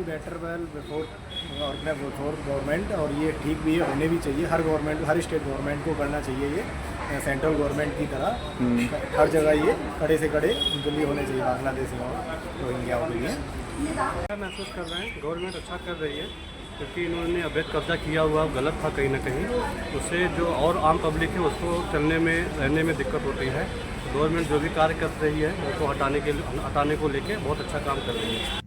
Better well before government, और ये ठीक भी है, होने भी चाहिए। हर गवर्नमेंट, हर स्टेट गवर्नमेंट को करना चाहिए ये सेंट्रल गवर्नमेंट की तरह। हर जगह ये कड़े से कड़े उनके लिए होने चाहिए, बांग्लादेशियों और रोहिंग्याओं के लिए। क्या महसूस कर रहे हैं? गवर्नमेंट अच्छा कर रही है, क्योंकि इन्होंने अवैध कब्जा किया हुआ गलत था कहीं ना कहीं। उससे जो और आम पब्लिक है उसको चलने में रहने में दिक्कत होती है। गवर्नमेंट जो भी कार्य कर रही है उनको हटाने को लेके बहुत अच्छा काम कर रही है।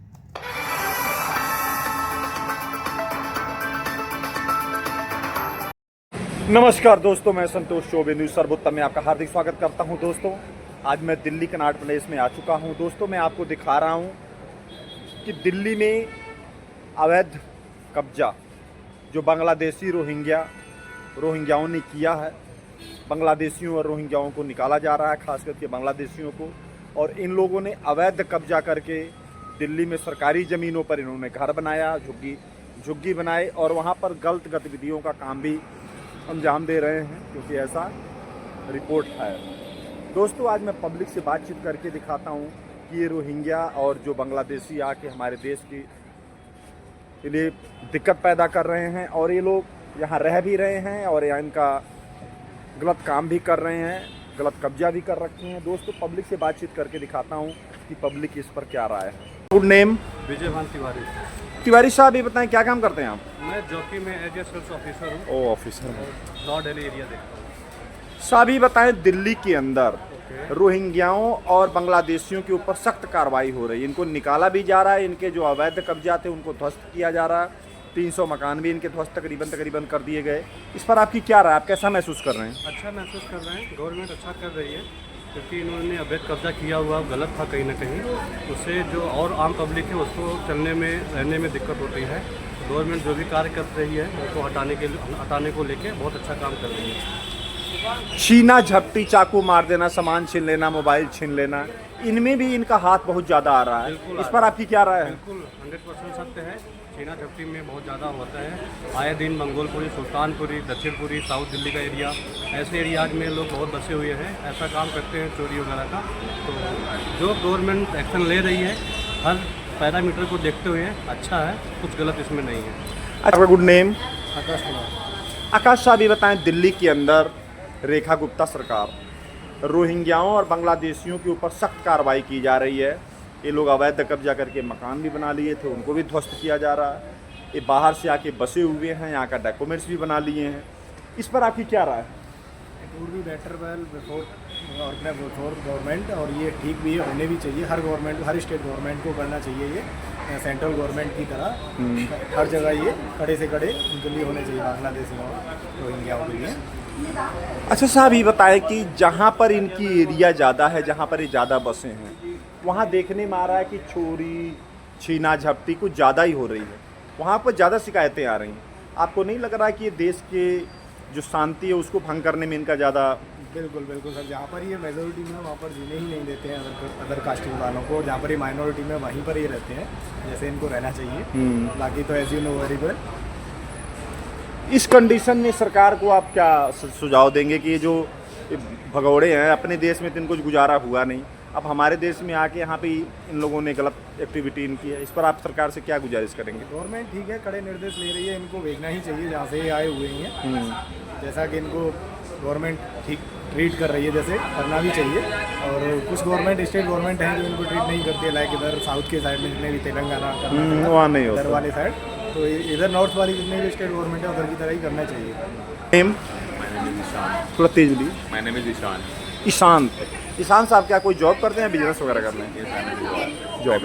नमस्कार दोस्तों, मैं संतोष चौबे न्यूज़ सर्वोत्तम में आपका हार्दिक स्वागत करता हूं। दोस्तों, आज मैं दिल्ली कनॉट प्लेस में आ चुका हूं। दोस्तों, मैं आपको दिखा रहा हूं कि दिल्ली में अवैध कब्जा जो बांग्लादेशी रोहिंग्याओं ने किया है, बांग्लादेशियों और रोहिंग्याओं को निकाला जा रहा है, खास करके बांग्लादेशियों को। और इन लोगों ने अवैध कब्जा करके दिल्ली में सरकारी ज़मीनों पर इन्होंने घर बनाया, झुग्गी बनाए, और वहाँ पर गलत गतिविधियों का काम भी अंजाम दे रहे हैं, क्योंकि ऐसा रिपोर्ट है। दोस्तों, आज मैं पब्लिक से बातचीत करके दिखाता हूँ कि ये रोहिंग्या और जो बांग्लादेशी आके हमारे देश के लिए दिक्कत पैदा कर रहे हैं, और ये लोग यहाँ रह भी रहे हैं और यहाँ इनका गलत काम भी कर रहे हैं, गलत कब्जा भी कर रखे हैं। दोस्तों, पब्लिक से बातचीत करके दिखाता हूँ कि पब्लिक इस पर क्या राय है। Good name? विजय भान तिवारी। तिवारी साहब, ये बताएं क्या काम करते हैं आप? मैं जॉकी में एरिया सेल्स ऑफिसर हूँ। ओ, ऑफिसर हैं। नॉर्थ दिल्ली एरिया देखता हूँ। साहब, ये बताएं, दिल्ली के अंदर रोहिंग्याओं और बांग्लादेशियों के ऊपर सख्त कार्रवाई हो रही है। इनको निकाला भी जा रहा है, इनके जो अवैध कब्जा थे उनको ध्वस्त किया जा रहा है। 300 मकान भी इनके ध्वस्त तकरीबन कर दिए गए। इस पर आपकी क्या राय, आप कैसा महसूस कर रहे हैं? अच्छा महसूस कर रहे हैं। गवर्नमेंट अच्छा कर रही है, क्योंकि इन्होंने अवैध कब्जा किया हुआ गलत था कहीं ना कहीं। उससे जो और आम पब्लिक है उसको चलने में रहने में दिक्कत होती है। गवर्नमेंट जो भी कार्य कर रही है उनको हटाने को लेके बहुत अच्छा काम कर रही है। छीना झपटी, चाकू मार देना, सामान छीन लेना, मोबाइल छीन लेना, इनमें भी इनका हाथ बहुत ज़्यादा आ रहा है। इस पर आपकी क्या राय है? बिल्कुल 100% सत्य है। छीना झपटी में बहुत ज़्यादा होता है। आए दिन मंगोलपुरी, सुल्तानपुरी, दक्षिणपुरी, साउथ दिल्ली का एरिया, ऐसे एरियाज में लोग बहुत बसे हुए हैं, ऐसा काम करते हैं चोरी वगैरह का। तो जो गवर्नमेंट एक्शन ले रही है हर पैरामीटर को देखते हुए अच्छा है, कुछ गलत इसमें नहीं है। आपका गुड नेम? आकाश कुमार। आकाश साहब, ये बताएं, दिल्ली के अंदर रेखा गुप्ता सरकार रोहिंग्याओं और बांग्लादेशियों के ऊपर सख्त कार्रवाई की जा रही है। ये लोग अवैध कब्जा करके मकान भी बना लिए थे, उनको भी ध्वस्त किया जा रहा है। ये बाहर से आके बसे हुए हैं, यहाँ का डॉक्यूमेंट्स भी बना लिए हैं। इस पर आपकी क्या राय है? It would be better well before government, और ये ठीक भी है, होने भी चाहिए। हर गवर्नमेंट, हर स्टेट गवर्नमेंट को करना चाहिए ये सेंट्रल गवर्नमेंट की तरह। हर जगह ये कड़े से कड़े उनके लिए होने चाहिए, बांग्लादेशियों और रोहिंग्याओं के लिए। अच्छा साहब, ये बताएं कि जहाँ पर इनकी एरिया ज़्यादा है, जहाँ पर ये ज़्यादा बसे हैं, वहाँ देखने में आ रहा है कि चोरी, छीना झपटी कुछ ज़्यादा ही हो रही है। वहाँ पर ज़्यादा शिकायतें आ रही हैं। आपको नहीं लग रहा कि ये देश के जो शांति है उसको भंग करने में इनका ज़्यादा? बिल्कुल बिल्कुल सर, जहाँ पर ये मेजोरिटी में वहाँ पर जीने ही नहीं देते हैं अदर कास्टिंग वालों को। जहाँ पर ये माइनॉरिटी में वहीं पर ही रहते हैं जैसे इनको रहना चाहिए। बाकी तो as you know very well. इस कंडीशन में सरकार को आप क्या सुझाव देंगे कि ये जो भगौड़े हैं, अपने देश में तो इनको गुजारा हुआ नहीं, अब हमारे देश में आके यहाँ पे इन लोगों ने गलत एक्टिविटी इनकी है, इस पर आप सरकार से क्या गुजारिश करेंगे? गवर्नमेंट ठीक है, कड़े निर्देश ले रही है, इनको भेजना ही चाहिए जहाँ से ये आए हुए हैं। जैसा कि इनको गवर्नमेंट ठीक ट्रीट कर रही है, जैसे करना भी चाहिए। और कुछ गवर्नमेंट, स्टेट गवर्नमेंट हैं जो इनको ट्रीट नहीं करती है, लाइक इधर साउथ के साइड में जितने भी तेलंगाना, वहाँ नहीं इधर वाले साइड, तो इधर नॉर्थ वाली जितने भी स्टेट गवर्नमेंट है उधर की तरह ही करना चाहिए। नेम? थोड़ा तेज ली। माय नेम इज ईशान साहब, क्या कोई जॉब करते हैं, बिजनेस वगैरह करते हैं? जॉब।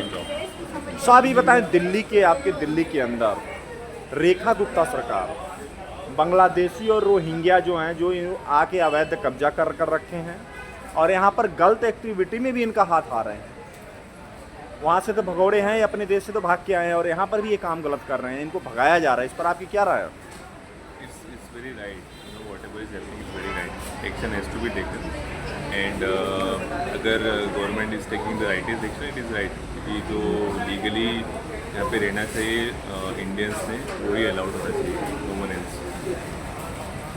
साहब, ये बताएं, आपके दिल्ली के अंदर रेखा गुप्ता सरकार बांग्लादेशी और रोहिंग्या जो हैं, जो आके अवैध कब्जा कर रखे हैं, और यहाँ पर गलत एक्टिविटी में भी इनका हाथ आ रहे हैं। वहाँ से तो भगौड़े हैं, अपने देश से तो भाग के आए हैं, और यहाँ पर भी ये काम गलत कर रहे हैं, इनको भगाया जा रहा है। इस पर आपकी क्या राय है? It's very right. You know, whatever is happening is very right. Action has to be taken. And अगर government is taking the right action, it is right कि जो लीगली यहाँ पे रहना चाहिए इंडियंस ने, वही अलाउड होना चाहिए, नो वन एल्स।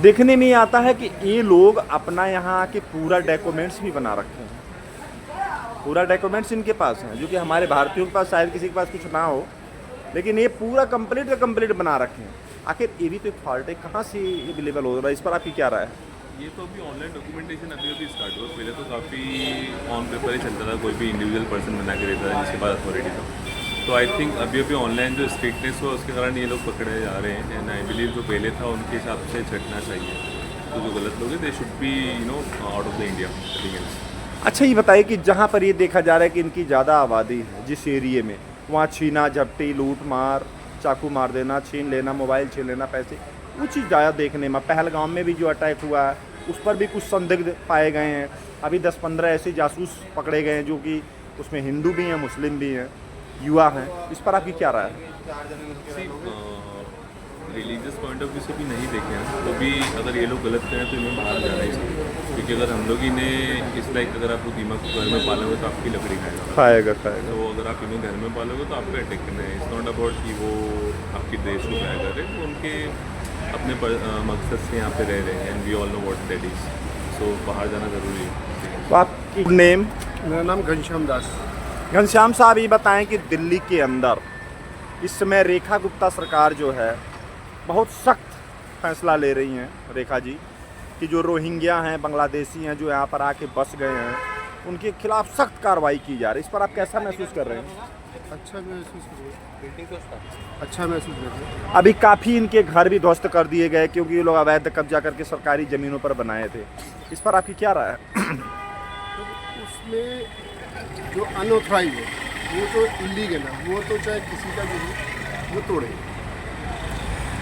देखने में आता है कि ये लोग अपना यहाँ के पूरा डॉक्यूमेंट्स भी बना रखे हैं, पूरा डॉक्यूमेंट्स इनके पास हैं, जो कि हमारे भारतीयों के पास शायद किसी के पास कुछ ना हो, लेकिन ये पूरा कंप्लीट का कंप्लीट बना रखे हैं। आखिर ये भी तो एक फॉल्ट है, कहाँ से अवेलेबल हो रहा है, इस पर आपकी क्या राय है? ये तो अभी ऑनलाइन डॉक्यूमेंटेशन अभी स्टार्ट हुआ। पहले तो काफ़ी ऑन पेपर ही चलता था, कोई भी इंडिविजुअल पर्सन बना के देता था जिसके पास अथॉरिटी था। तो आई थिंक अभी ऑनलाइन जो स्ट्रिक्टनेस हुआ उसके कारण ये लोग पकड़े जा रहे हैं। एंड आई बिलीव जो पहले था उनके हिसाब से छटना चाहिए। तो जो गलत लोग हैं they should be out of the India. अच्छा ये बताइए कि जहाँ पर ये देखा जा रहा है कि इनकी ज़्यादा आबादी है जिस एरिए में, वहाँ छीना झपटी, लूट मार, चाकू मार देना, छीन लेना, मोबाइल छीन लेना, पैसे, वो चीज़ ज़्यादा देखने में। पहलगाम में भी जो अटैक हुआ है उस पर भी कुछ संदिग्ध पाए गए हैं। अभी 10-15 ऐसे जासूस पकड़े गए हैं जो कि उसमें हिंदू भी हैं, मुस्लिम भी हैं, युवा हैं। इस पर आपकी क्या राय है? रिलीजियस पॉइंट ऑफ व्यू से भी नहीं देखें हैं तो भी अगर ये लोग गलत करें तो इन्हें बाहर जाना ही चाहिए। क्योंकि अगर हम लोग इन्हें इस लाइक अगर आप दीमक को घर में पालोगे तो आपकी लकड़ी खाएगा। तो अगर आप इन्हें घर में पालोगे तो आपको अटैक करना है। इट्स नॉट अबाउट कि वो आपकी देश को क्या करे, वो उनके अपने मकसद से यहाँ पे रह रहे हैं। And we all know what that is. So बाहर जाना ज़रूरी है। तो आपकी नेम? मेरा नाम घनश्याम दास। घनश्याम साहब ये बताएं कि दिल्ली के अंदर इस समय रेखा गुप्ता सरकार जो है बहुत सख्त फैसला ले रही हैं, रेखा जी, कि जो रोहिंग्या हैं, बांग्लादेशी हैं जो यहाँ पर आके बस गए हैं, उनके खिलाफ सख्त कार्रवाई की जा रही है। इस पर आप कैसा महसूस कर रहे हैं? अच्छा महसूस कर रहे हैं। अभी काफ़ी इनके घर भी ध्वस्त कर दिए गए क्योंकि ये लोग अवैध कब्जा करके सरकारी ज़मीनों पर बनाए थे। इस पर आपकी क्या राय है? तो उसमें जो अनऑथराइज है वो तो इलीगल है, वो तो चाहे किसी का भी वो तोड़े।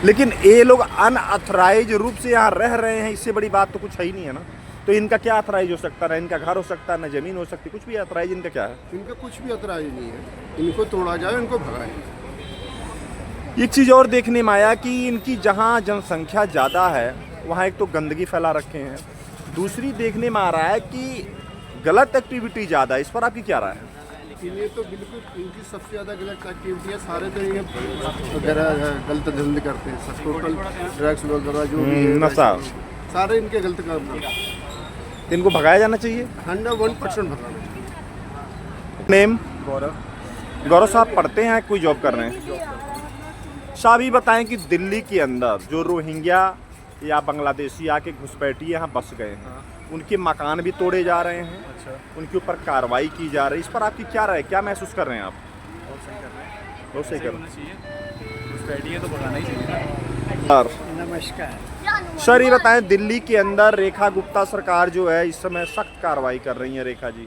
लेकिन ये लोग अनऑथराइज रूप से यहाँ रह रहे हैं, इससे बड़ी बात तो कुछ है ही नहीं है ना। तो इनका क्या अथराइज हो सकता है? इनका घर हो सकता है, ना ज़मीन हो सकती, कुछ भी अथराइज इनका क्या है? इनका कुछ भी अतराज नहीं है। इनको तोड़ा जाए, इनको भगाए। एक चीज़ और देखने में आया कि इनकी जहाँ जनसंख्या ज़्यादा है वहाँ एक तो गंदगी फैला रखे हैं, दूसरी देखने में आ रहा है कि गलत एक्टिविटी ज़्यादा है। इस पर आपकी क्या राय है? ये तो बिल्कुल इनकी सबसे ज़्यादा गलत एक्टिविटी है। सारे तो ये गलत धंधे करते हैं, सब टोटल ड्रग्स वगैरह जो भी है, नशा, सारे इनके गलत काम करते हैं। इनको भगाया जाना चाहिए। 100% भगाना चाहिए। नेम? गौरव। गौरव साहब पढ़ते हैं, कोई जॉब कर रहे हैं? साहब ये बताएं कि दिल्ली के अंदर जो रोहिंग्या या बांग्लादेशी आके घुसपैठी यहाँ बस गए हैं, उनके मकान भी तोड़े जा रहे हैं। अच्छा। उनके ऊपर कार्रवाई की जा रही है। इस पर आपकी क्या राय है? क्या महसूस कर रहे हैं आप? बहुत सही कर रहे हैं। बहुत सही कर रहे हैं। घुसपैठी है तो भगाना ही चाहिए। सर नमस्कार। सर ये बताएं, दिल्ली के अंदर रेखा गुप्ता सरकार जो है इस समय सख्त कार्रवाई कर रही है। रेखा जी,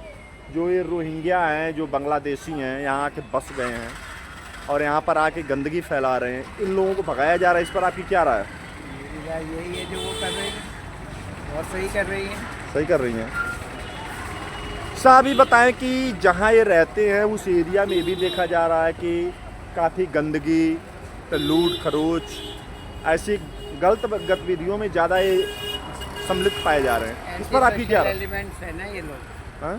जो ये रोहिंग्या हैं, जो बांग्लादेशी हैं, यहाँ आके बस गए हैं और यहाँ पर आके गंदगी फैला रहे हैं, इन लोगों को भगाया जा रहा है। इस पर आपकी क्या राय है? यही है जो वो कर रही है और सही कर रही है। सही कर रही हैं। साहब ये बताएं कि जहाँ ये रहते हैं उस एरिया में भी देखा जा रहा है कि काफ़ी गंदगी, लूट खरोच, ऐसी गलत गतिविधियों में ज़्यादा ये सम्मिलित पाए जा रहे हैं। इस पर आपकी क्या राय? एलिमेंट्स है ना ये लोग। हाँ?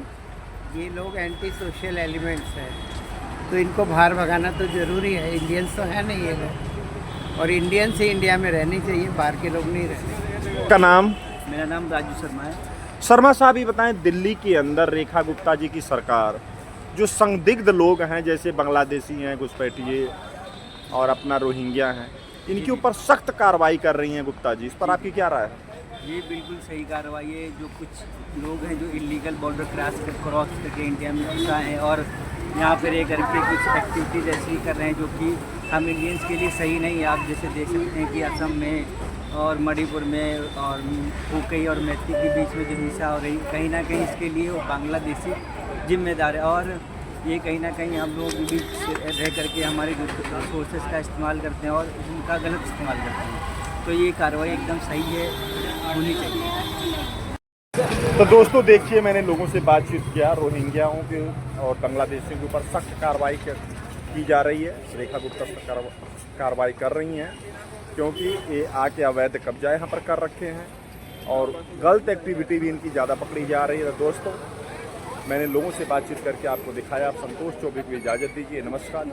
ये लोग एंटी सोशल एलिमेंट्स हैं, तो इनको बाहर भगाना तो ज़रूरी है। इंडियंस तो है नहीं ये लोग, और इंडियंस ही इंडिया में रहनी चाहिए, बाहर के लोग नहीं रहने। का नाम? मेरा नाम राजू शर्मा है। शर्मा साहब ये बताएं, दिल्ली के अंदर रेखा गुप्ता जी की सरकार जो संदिग्ध लोग हैं, जैसे बांग्लादेशी हैं, घुसपैठिए और अपना रोहिंग्या हैं, इनके ऊपर सख्त कार्रवाई कर रही हैं गुप्ता जी। इस पर आपकी क्या राय है? ये बिल्कुल सही कार्रवाई है। जो कुछ लोग हैं जो इलीगल बॉर्डर क्रॉस करके इंडिया में घुसा है और यहाँ पर रह करके कुछ एक्टिविटीज़ ऐसी कर रहे हैं जो कि हम इंडियंस के लिए सही नहीं है। आप जैसे देख सकते हैं कि असम में और मणिपुर में और फूकई और मैती के बीच में जो हिंसा हो रही, कहीं ना कहीं इसके लिए वो बांग्लादेशी जिम्मेदार है। और ये कहीं ना कहीं हम लोग भी रह करके हमारे सोर्सेज का इस्तेमाल करते हैं और उनका गलत इस्तेमाल करते हैं। तो ये कार्रवाई एकदम सही है, होनी चाहिए। तो दोस्तों देखिए, मैंने लोगों से बातचीत किया, रोहिंग्याओं के और बांग्लादेशियों के ऊपर सख्त कार्रवाई की जा रही है। रेखा गुप्ता कार्रवाई कर रही हैं क्योंकि ये आके अवैध कब्जा यहाँ पर कर रखे हैं और गलत एक्टिविटी भी इनकी ज़्यादा पकड़ी जा रही है। दोस्तों मैंने लोगों से बातचीत करके आपको दिखाया। आप संतोष चौबे को इजाज़त दीजिए। नमस्कार।